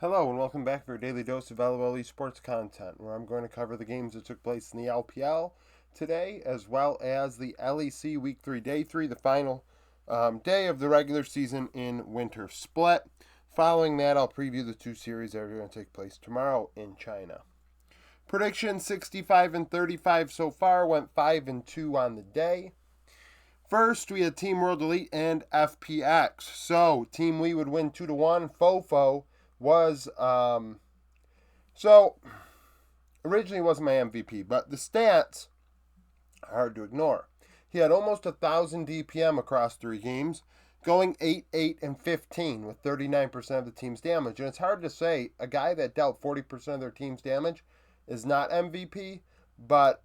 Hello and welcome back for your daily dose of LOL Esports content, where I'm going to cover the games that took place in the LPL today, as well as the LEC Week 3, Day 3, the final day of the regular season in Winter Split. Following that, I'll preview the two series that are going to take place tomorrow in China. Prediction 65 and 35 so far, went 5 and 2 on the day. First, we had Team World Elite and FPX. So, Team We would win 2-1. Fofo was so originally wasn't my MVP, but the stats are hard to ignore. He had almost 1,000 DPM across 3 games, going 8, 8, and 15 with 39% of the team's damage. And it's hard to say a guy that dealt 40% of their team's damage is not MVP, but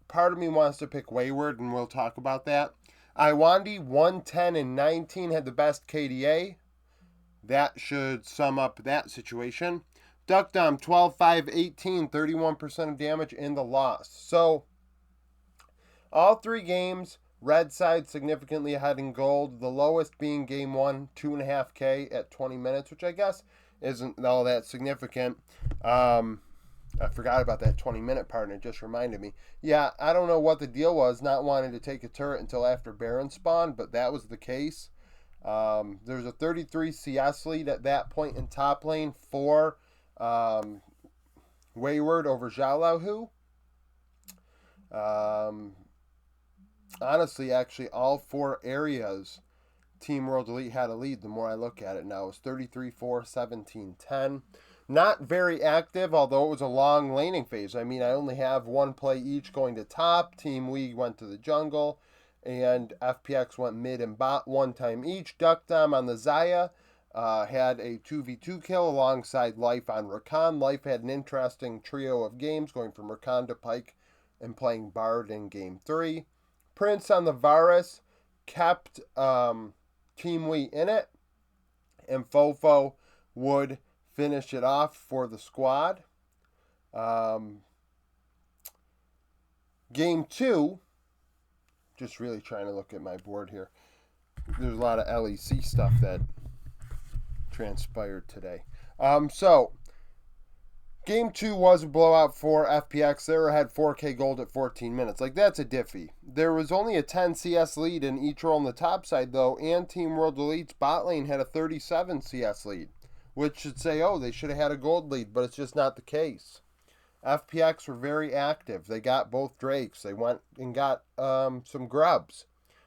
part of me wants to pick Wayward, and we'll talk about that. Iwandi, 110 and 19, had the best KDA. That should sum up that situation. Duckdom, 12, 5, 18, 31% of damage in the loss. So, all 3 games, red side significantly ahead in gold. The lowest being game 1, 2.5K at 20 minutes, which I guess isn't all that significant. I forgot about that 20-minute part, and it just reminded me. Yeah, I don't know what the deal was, not wanting to take a turret until after Baron spawned, but that was the case. There's a 33 CS lead at that point in top lane for Wayward over Xiaolahu. Honestly, actually, all 4 areas Team World Elite had a lead the more I look at it now. It was 33, 4, 17, 10. Not very active, although it was a long laning phase. I mean, I only have 1 play each going to top. Team We went to the jungle, and FPX went mid and bot 1 time each. Duckdom on the Xayah had a 2v2 kill alongside Life on Rakan. Life had an interesting trio of games, going from Rakan to Pyke and playing Bard in game 3. Prince on the Varus kept Team We in it, and Fofo would finish it off for the squad. Game 2, just really trying to look at my board here. There's a lot of LEC stuff that transpired today. Game 2 was a blowout for FPX. They had 4K gold at 14 minutes. Like, that's a diffie. There was only a 10 CS lead in each role on the top side, though, and Team World Elite's bot lane had a 37 CS lead, which should say, oh, they should have had a gold lead, but it's just not the case. FPX were very active. They got both Drakes. They went and got some grubs.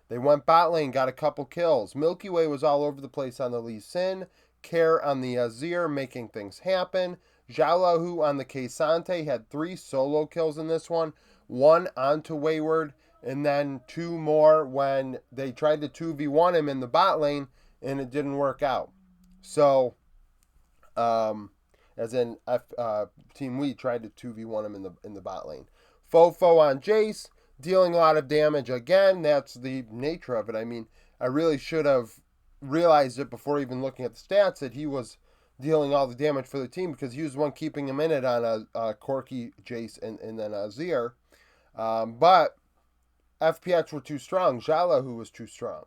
They went bot lane, got a couple kills. Milky Way was all over the place on the Lee Sin. Care on the Azir, making things happen. Xiaolahu on the K'Sante had 3 solo kills in this one. 1 onto Wayward, and then 2 more when they tried to 2v1 him in the bot lane, and it didn't work out. So, as in Team We tried to 2v1 him in the bot lane. Fofo on Jace, dealing a lot of damage again. That's the nature of it. I mean, I really should have realized it before even looking at the stats that he was dealing all the damage for the team, because he was the one keeping him in it on a Corki, Jace, and then Azir. But FPX were too strong. Xiaolahu was too strong,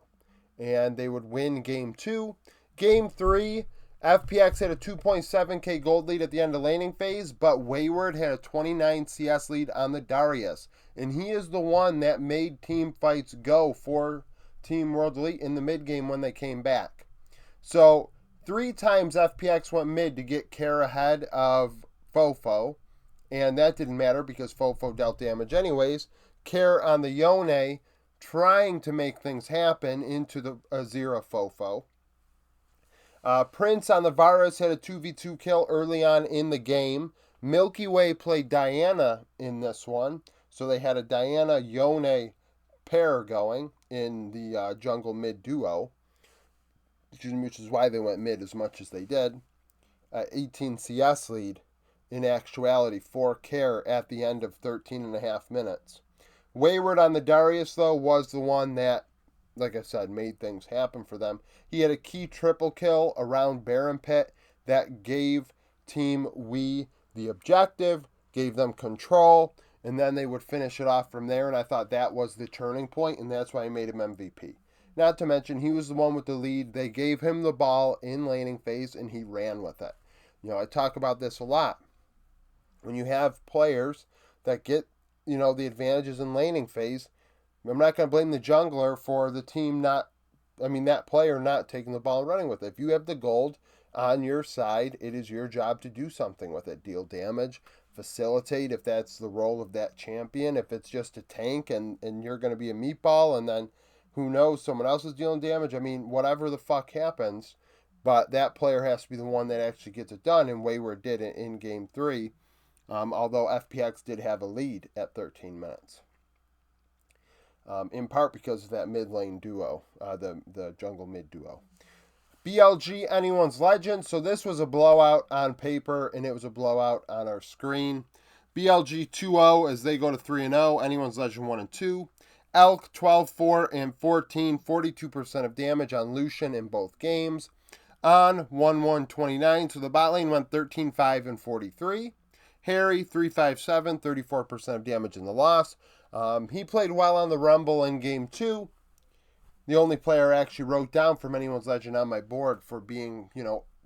and they would win game 2. Game 3, FPX had a 2.7k gold lead at the end of laning phase, but Wayward had a 29 CS lead on the Darius, and he is the one that made team fights go for Team World Elite in the mid game when they came back. So 3 times FPX went mid to get Care ahead of Fofo, and that didn't matter because Fofo dealt damage anyways. Care on the Yone trying to make things happen into the Azir Fofo. Prince on the Varus had a 2v2 kill early on in the game. Milky Way played Diana in this one, so they had a Diana-Yone pair going in the jungle mid duo, which is why they went mid as much as they did. 18 CS lead, in actuality, for Care at the end of 13.5 minutes. Wayward on the Darius, though, was the one that, like I said, made things happen for them. He had a key triple kill around Baron Pit that gave Team We the objective, gave them control, and then they would finish it off from there, and I thought that was the turning point, and that's why I made him MVP. Not to mention, he was the one with the lead. They gave him the ball in laning phase, and he ran with it. I talk about this a lot. When you have players that get, the advantages in laning phase, I'm not going to blame the jungler for the team that player not taking the ball and running with it. If you have the gold on your side, it is your job to do something with it. Deal damage, facilitate if that's the role of that champion. If it's just a tank and you're going to be a meatball and then who knows, someone else is dealing damage. Whatever the fuck happens, but that player has to be the one that actually gets it done, and Wayward did it in game 3, although FPX did have a lead at 13 minutes. In part because of that mid lane duo, the jungle mid duo. BLG, anyone's legend. So this was a blowout on paper, and it was a blowout on our screen. BLG 2-0 as they go to 3-0. Anyone's legend 1-2. Elk 12-4 and 14, 42% of damage on Lucian in both games. On 1-1-29, so the bot lane went 13-5 and 43. Harry 3-5-7, 34% of damage in the loss. He played well on the Rumble in game 2. The only player I actually wrote down from anyone's legend on my board for being,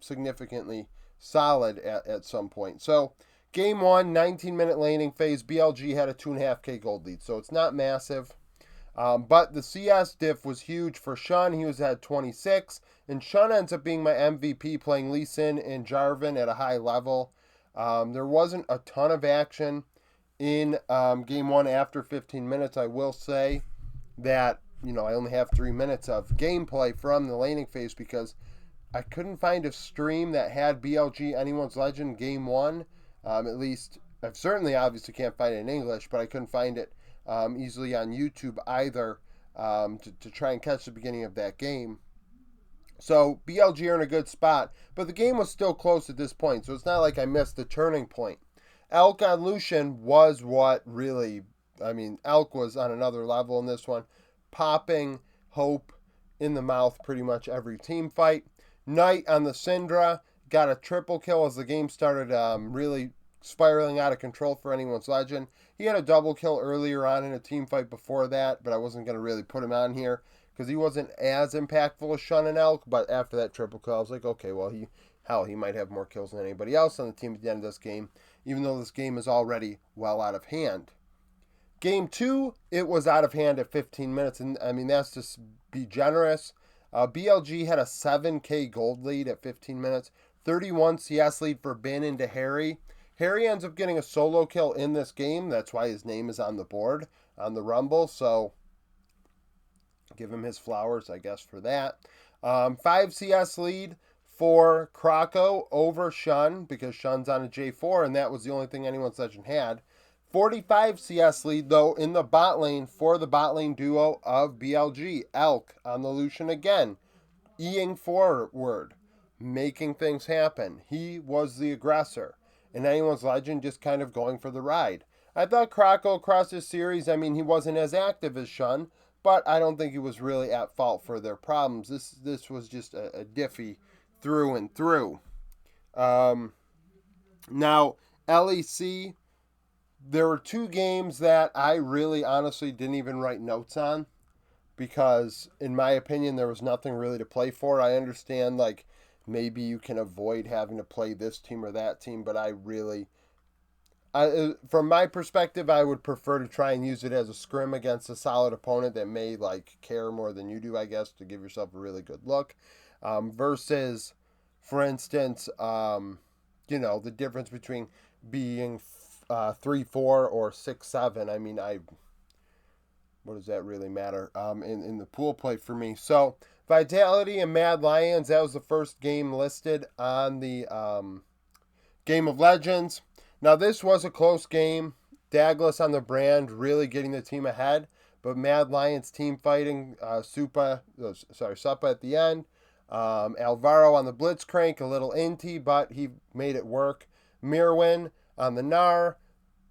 significantly solid at some point. So, game 1, 19-minute laning phase. BLG had a 2.5k gold lead, so it's not massive. But the CS diff was huge for Shun. He was at 26, and Shun ends up being my MVP, playing Lee Sin and Jarvan at a high level. There wasn't a ton of action in game 1 after 15 minutes. I will say that, I only have 3 minutes of gameplay from the laning phase because I couldn't find a stream that had BLG Anyone's Legend game 1. At least, I've certainly obviously can't find it in English, but I couldn't find it easily on YouTube either to try and catch the beginning of that game. So BLG are in a good spot, but the game was still close at this point, so it's not like I missed the turning point. Elk on Lucian was what really, Elk was on another level in this one, popping Hope in the mouth pretty much every team fight. Knight on the Syndra got a triple kill as the game started really spiraling out of control for Anyone's Legend. He had a double kill earlier on in a team fight before that, but I wasn't going to really put him on here because he wasn't as impactful as Shun and Elk. But after that triple kill, I was like, okay, well, he might have more kills than anybody else on the team at the end of this game, even though this game is already well out of hand. Game 2, it was out of hand at 15 minutes, and that's just be generous. BLG had a 7k gold lead at 15 minutes, 31 CS lead for Bin into Harry. Harry ends up getting a solo kill in this game. That's why his name is on the board on the Rumble. So give him his flowers, I guess, for that. 5 CS lead for Krako over Shun because Shun's on a J4, and that was the only thing Anyone's Legend had. 45 CS lead, though, in the bot lane for the bot lane duo of BLG. Elk on the Lucian again. E-ing forward, making things happen. He was the aggressor. And Anyone's Legend just kind of going for the ride. I thought Krako across this series, he wasn't as active as Shun, but I don't think he was really at fault for their problems. This was just a diffie through and through. Now, LEC, there were 2 games that I really honestly didn't even write notes on because, in my opinion, there was nothing really to play for. I understand, maybe you can avoid having to play this team or that team, but from my perspective, I would prefer to try and use it as a scrim against a solid opponent that may care more than you do, I guess, to give yourself a really good look. Versus, for instance, the difference between being 3-4 or 6-7. What does that really matter in the pool play for me? So Vitality and Mad Lions, that was the first game listed on the Game of Legends. Now, this was a close game. Douglas on the brand really getting the team ahead, but Mad Lions team fighting, Suppa at the end. Alvaro on the Blitzcrank, a little inty, but he made it work. Mirwin on the Gnar,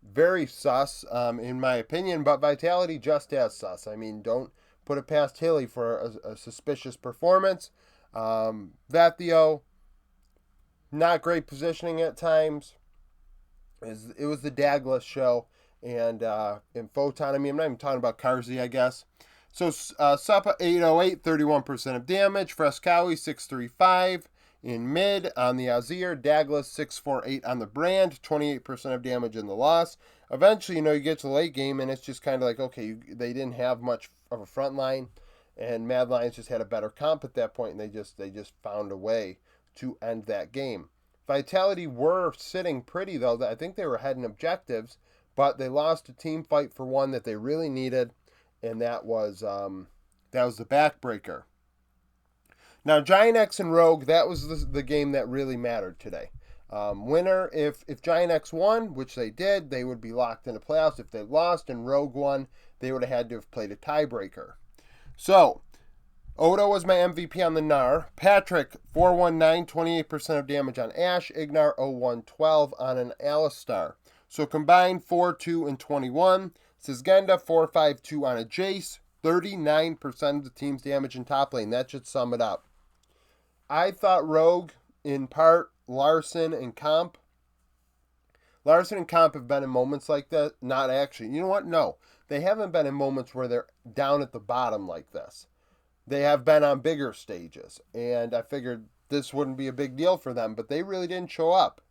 very sus, in my opinion, but Vitality just as sus. Don't put it past Hilly for a suspicious performance. Vathio, not great positioning at times. It was the Douglas show, and Photon, I'm not even talking about Karzi, I guess. So, Suppa 808, 31% of damage. Frescowi 635. in mid on the Azir, Douglas 648 on the Brand, 28% of damage in the loss. Eventually, you get to the late game, and it's just kind of like, okay, they didn't have much of a front line, and Mad Lions just had a better comp at that point, and they just found a way to end that game. Vitality were sitting pretty, though. I think they were ahead in objectives, but they lost a team fight for one that they really needed, and that was the backbreaker. Now, Giant X and Rogue, that was the game that really mattered today. Winner, if Giant X won, which they did, they would be locked into playoffs. If they lost and Rogue won, they would have had to have played a tiebreaker. So, Odo was my MVP on the Gnar. Patrick, 419, 28% of damage on Ashe. Ignar, 0112 on an Alistar. So, combined 4-2 and 21. Sisgenda, 452 on a Jace. 39% of the team's damage in top lane. That should sum it up. I thought Rogue, in part, Larson and Comp have been in moments like that. Not actually. You know what? No. They haven't been in moments where they're down at the bottom like this. They have been on bigger stages. And I figured this wouldn't be a big deal for them. But they really didn't show up.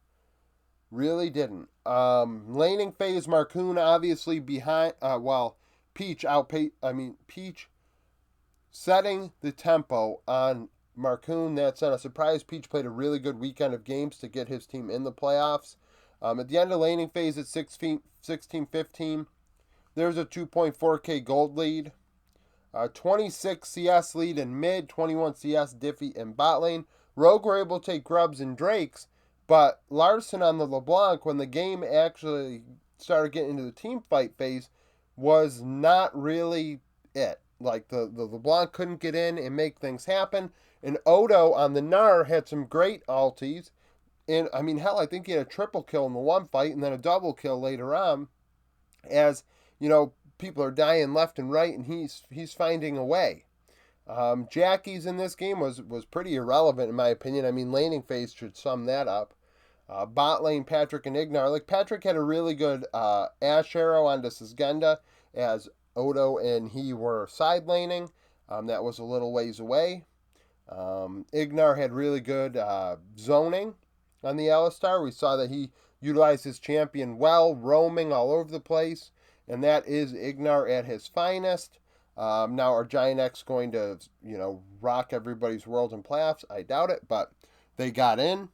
Really didn't. Laning phase, Marcoon obviously behind. Peach setting the tempo on Marcoon. That's not a surprise. Peach played a really good weekend of games to get his team in the playoffs. At the end of laning phase at 16-15, there's a 2.4k gold lead. 26 CS lead in mid, 21 CS Diffie in bot lane. Rogue were able to take Grubs and Drakes, but Larson on the LeBlanc, when the game actually started getting into the team fight phase, was not really it. Like, the LeBlanc couldn't get in and make things happen. And Odo on the Gnar had some great ultis. And, I think he had a triple kill in the one fight and then a double kill later on. As, people are dying left and right, and he's finding a way. Jackie's in this game was pretty irrelevant, in my opinion. Laning phase should sum that up. Bot lane, Patrick and Ignar. Like, Patrick had a really good Ashe arrow onto Sisgenda as Odo and he were side laning. That was a little ways away. Ignar had really good zoning on the Alistar. We saw that he utilized his champion well, roaming all over the place. And that is Ignar at his finest. Now, are Giant X going to, rock everybody's world in playoffs? I doubt it, but they got in.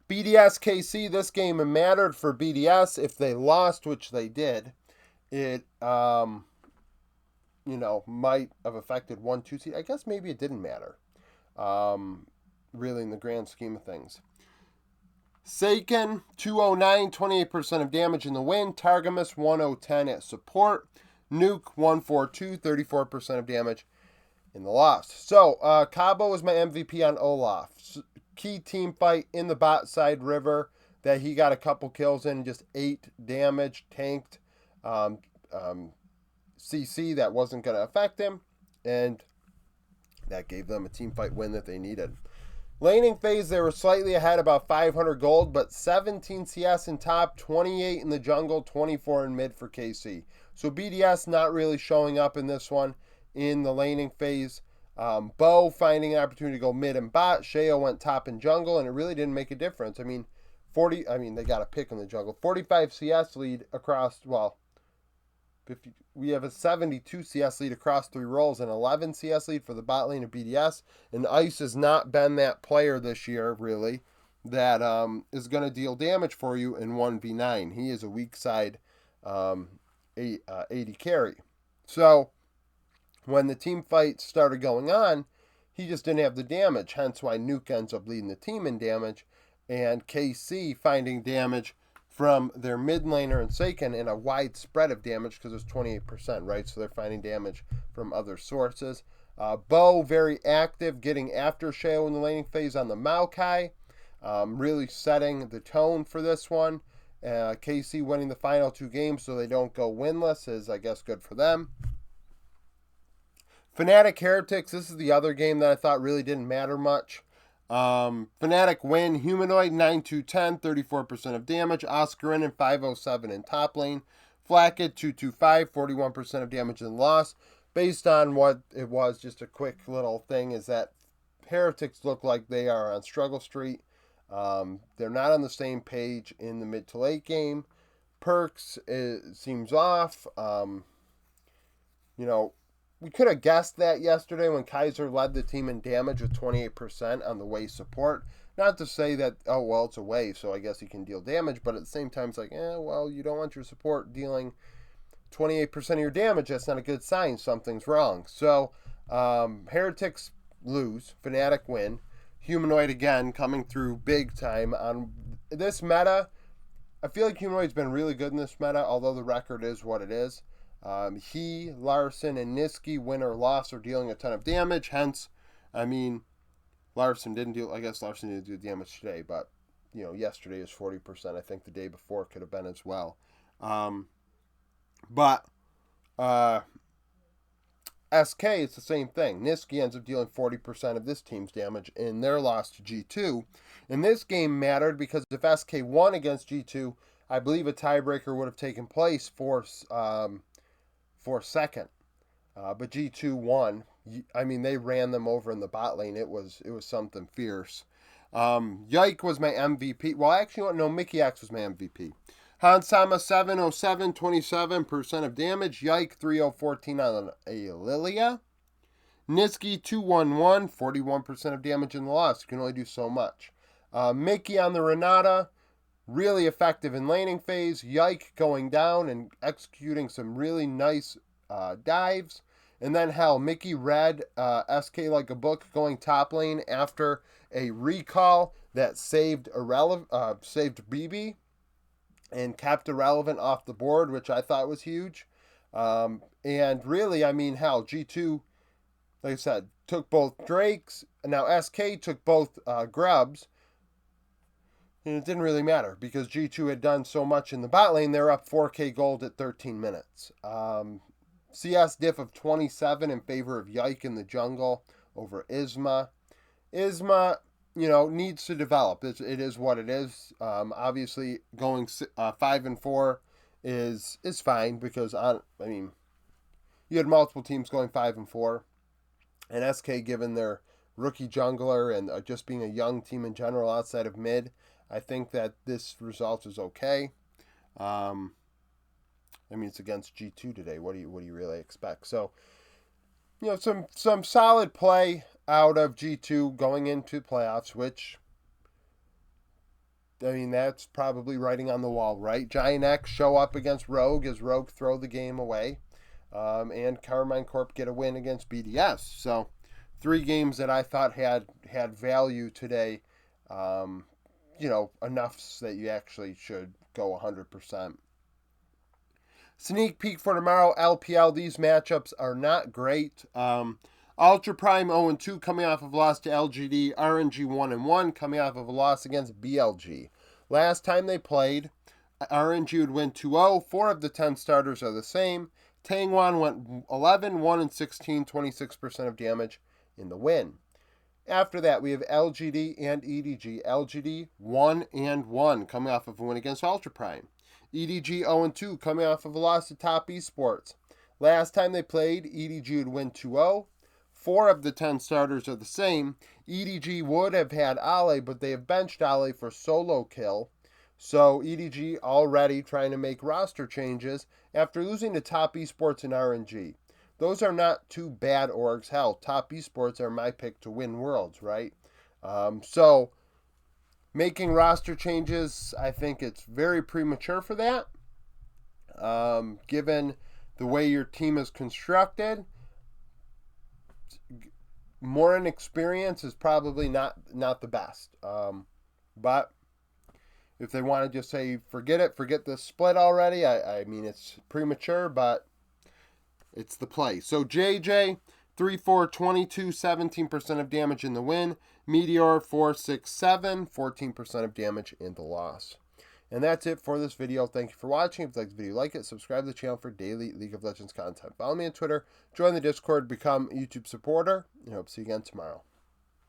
BDS KC, this game mattered for BDS. If they lost, which they did, it, might have affected 1-2 seed. I guess maybe it didn't matter, really, in the grand scheme of things. Seiken, 209, 28% of damage in the win. Targamas, 1010 at support. Nuke, 142, 34% of damage in the loss. So, Cabo was my MVP on Olaf. Key team fight in the bot side river that he got a couple kills in, just 8 damage, tanked CC that wasn't going to affect him, and that gave them a team fight win that they needed. Laning phase, they were slightly ahead, about 500 gold, but 17 CS in top, 28 in the jungle, 24 in mid for KC. So BDS not really showing up in this one in the laning phase. Bo finding an opportunity to go mid and bot. Sheo went top in jungle, and it really didn't make a difference. They got a pick in the jungle. 45 CS lead across, 50, we have a 72 CS lead across 3 roles and 11 CS lead for the bot lane of BDS. And Ice has not been that player this year, really, that is going to deal damage for you in 1v9. He is a weak side 80 carry. So, when the team fight started going on, he just didn't have the damage, hence why Nuke ends up leading the team in damage, and KC finding damage from their mid laner and Seiken in a wide spread of damage because it's 28%, right? So they're finding damage from other sources. Bo, very active, getting after Sheo in the laning phase on the Maokai, really setting the tone for this one. KC winning the final 2 games so they don't go winless is, I guess, good for them. Fnatic Heretics, this is the other game that I thought really didn't matter much. Fnatic win, Humanoid 9-2-10, 34% of damage. Oscarin and 507 in top lane. Flacket 225, 41% of damage and loss. Based on what it was, just a quick little thing, is that Heretics look like they are on struggle street. They're not on the same page in the mid to late game. Perks seems off. We could have guessed that yesterday when Kaiser led the team in damage with 28% on the wave support. Not to say that, oh, well, it's a wave, so I guess he can deal damage, but at the same time, it's like, well, you don't want your support dealing 28% of your damage. That's not a good sign. Something's wrong. So, Heretics lose. Fnatic win. Humanoid, again, coming through big time on this meta. I feel like Humanoid's been really good in this meta, although the record is what it is. He, Larson, and Niski, win or loss, are dealing a ton of damage. Hence, Larson didn't do damage today, but, yesterday is 40%. I think the day before could have been as well. SK, it's the same thing. Niski ends up dealing 40% of this team's damage in their loss to G2. And this game mattered because if SK won against G2, I believe a tiebreaker would have taken place for second. But G2 won. They ran them over in the bot lane. It was something fierce. Yike was my MVP. Well, actually, no, Mickey X was my MVP. Hansama 707, 27% of damage. Yike 3014 on a Lilia. Niski 211, 41% of damage in the loss. You can only do so much. Mickey on the Renata, really effective in laning phase. Yike going down and executing some really nice dives. And then Mickey read SK like a book going top lane after a recall that saved BB and kept Irrelevant off the board, which I thought was huge. And really, G2, like I said, took both Drakes. Now SK took both Grubs. And it didn't really matter because G2 had done so much in the bot lane. They're up 4K gold at 13 minutes. CS diff of 27 in favor of Yike in the jungle over Isma. Isma, needs to develop. It is what it is. Obviously, going 5-4 is fine because you had multiple teams going 5-4, and SK, given their rookie jungler and just being a young team in general outside of mid, I think that this result is okay. It's against G2 today. What do you really expect? So, some solid play out of G2 going into playoffs, which, that's probably writing on the wall, right? Giant X show up against Rogue as Rogue throw the game away, and Carmine Corp get a win against BDS. So, 3 games that I thought had value today, enough that you actually should go 100%. Sneak peek for tomorrow, LPL. These matchups are not great. Ultra Prime 0-2 coming off of a loss to LGD. RNG 1-1 coming off of a loss against BLG. Last time they played, RNG would win 2-0. 4 of the 10 starters are the same. Tangwan went 11, 1-16, 26% of damage in the win. After that, we have LGD and EDG. LGD 1-1 coming off of a win against Ultra Prime. EDG 0-2 coming off of a loss to Top Esports. Last time they played, EDG would win 2-0. 4 of the 10 starters are the same. EDG would have had Ale, but they have benched Ale for solo kill. So EDG already trying to make roster changes after losing to Top Esports and RNG. Those are not 2 bad orgs. Hell, Top Esports are my pick to win Worlds, right? So making roster changes, I think it's very premature for that. Given the way your team is constructed, more inexperience is probably not the best. But if they want to just say, forget the split already, it's premature, but it's the play. So JJ, 3-4, 22, 17% of damage in the win. Meteor, 4-6-7, 14% of damage in the loss. And that's it for this video. Thank you for watching. If you like the video, like it. Subscribe to the channel for daily League of Legends content. Follow me on Twitter. Join the Discord. Become a YouTube supporter. And I hope to see you again tomorrow.